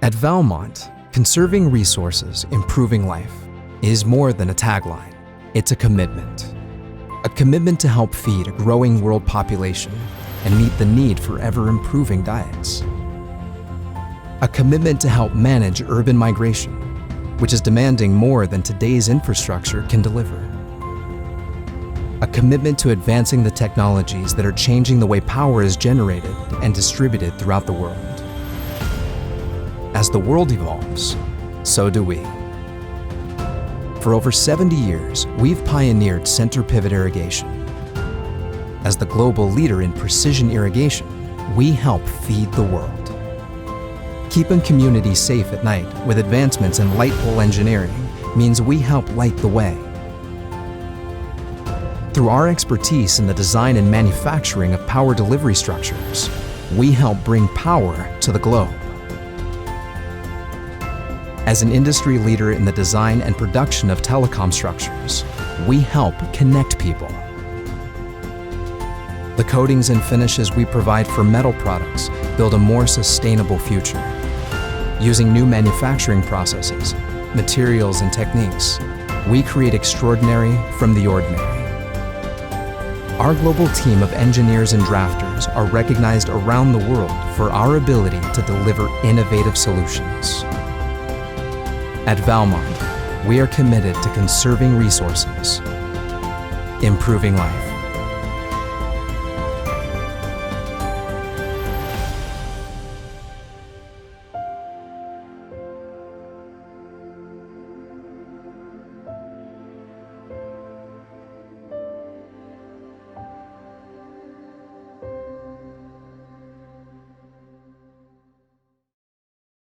At Valmont, conserving resources, improving life is more than a tagline. It's a commitment. A commitment to help feed a growing world population and meet the need for ever-improving diets. A commitment to help manage urban migration, which is demanding more than today's infrastructure can deliver. A commitment to advancing the technologies that are changing the way power is generated and distributed throughout the world. As the world evolves, so do we. For over 70 years, we've pioneered center pivot irrigation. As the global leader in precision irrigation, we help feed the world. Keeping communities safe at night with advancements in light pole engineering means we help light the way. Through our expertise in the design and manufacturing of power delivery structures, we help bring power to the globe. As an industry leader in the design and production of telecom structures, we help connect people. The coatings and finishes we provide for metal products build a more sustainable future. Using new manufacturing processes, materials, and techniques, we create extraordinary from the ordinary. Our global team of engineers and drafters are recognized around the world for our ability to deliver innovative solutions. At Valmont, we are committed to conserving resources, improving life.